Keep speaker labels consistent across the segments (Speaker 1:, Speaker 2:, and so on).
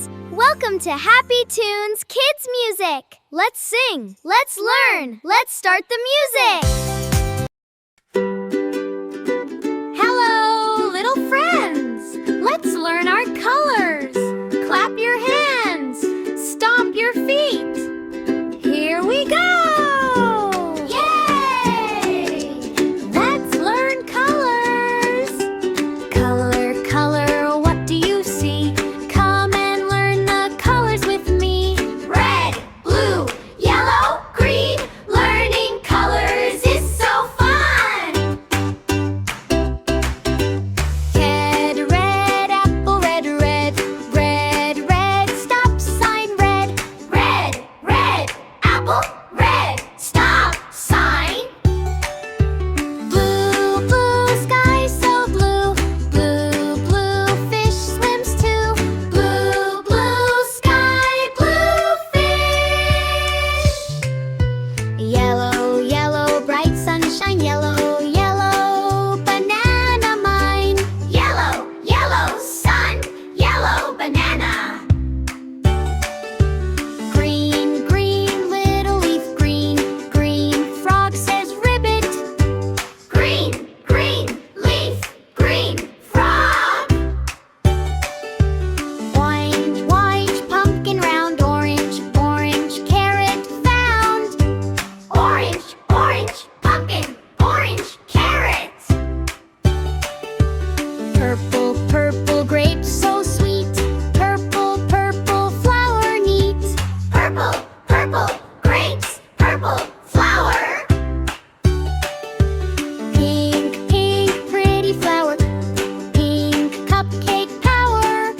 Speaker 1: Toddlers! Welcome to Happy Tunes Kids Music! Let's sing, let's learn, let's start the music! Hello, little friends! Let's learn our colors! Clap your hands! Stomp your feet! Here we go! Yay! Let's learn colors! Color, color, what do you see? Come and learn the colors with me. Red, blue, yellow, green. Learning colors is so fun! Red, apple, red, red. Red, red, stop sign, red. Red, red, apple, red, stop sign. Blue, blue, sky so blue. Blue, blue, fish swims too. Blue, blue, sky, blue fish. Yellow, yellow, bright sunshine. Yellow, yellow, banana mine. Yellow, yellow, sun. Yellow, banana. Green, green, little leaf green. Green, frog says ribbit. Green, green, leaf, green, frog. Orange, white, pumpkin round. Orange, orange, carrot found. Orange, orange, pumpkin, orange, carrot. Purple, purple, grape so sweet. Purple, purple, flower neat. Purple, purple, grapes, purple, flower. Pink, pink, pretty flower. Pink, cupcake power.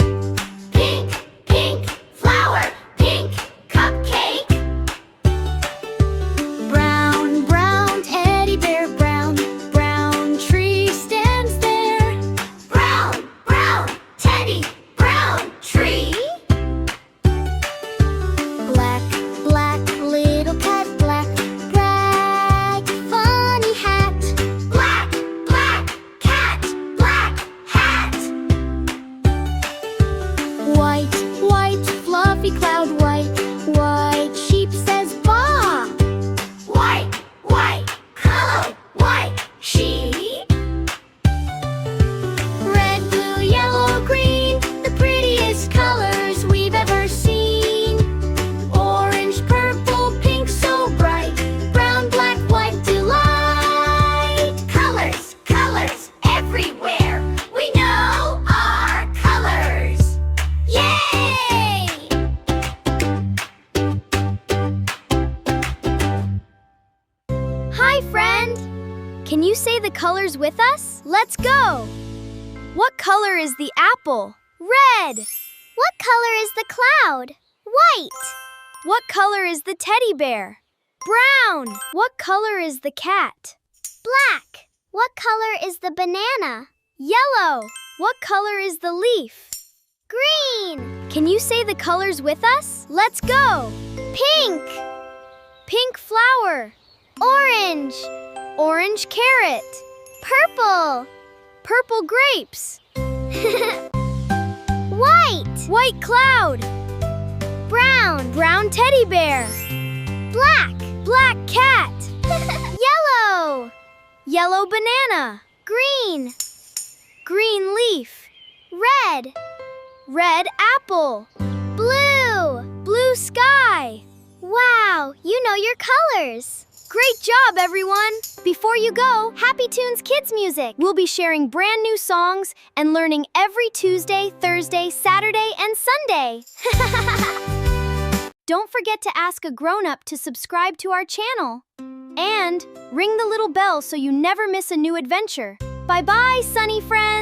Speaker 1: Pink, pink, flower. Pink, cupcake. Brown, brown, teddy bear. Brown, brown, tree stands there. Brown, brown, teddy, brown, tree. Black, black, little cat. Black, black, funny hat. Black, black, cat, black hat. White, white, fluffy cloud. White, white, sheep says baa. White, white, color, white, sheep. Red, blue, yellow, green, the prettiest colors we've ever seen. Orange, purple, pink, so bright. Brown, black, white, delight. Colors, colors, everywhere. We know our colors. Yay! Hi, friend! Can you say the colors with us? Let's go! What color is the apple? Red! What color is the cloud? White! What color is the teddy bear? Brown! What color is the cat? Black! What color is the banana? Yellow! What color is the leaf? Green! Can you say the colors with us? Let's go! Pink! Pink flower. Orange! Orange carrot. Purple! Purple grapes. White! White cloud. Brown! Brown teddy bear. Black! Black cat. Yellow! Yellow banana. Green! Green leaf. Red! Red apple. Blue! Blue sky. Wow, you know your colors. Great job, everyone! Before you go, Happy Tunes Kids Music. We'll be sharing brand new songs and learning every Tuesday, Thursday, Saturday, and Sunday. Don't forget to ask a grown-up to subscribe to our channel. And ring the little bell so you never miss a new adventure. Bye-bye, sunny friends!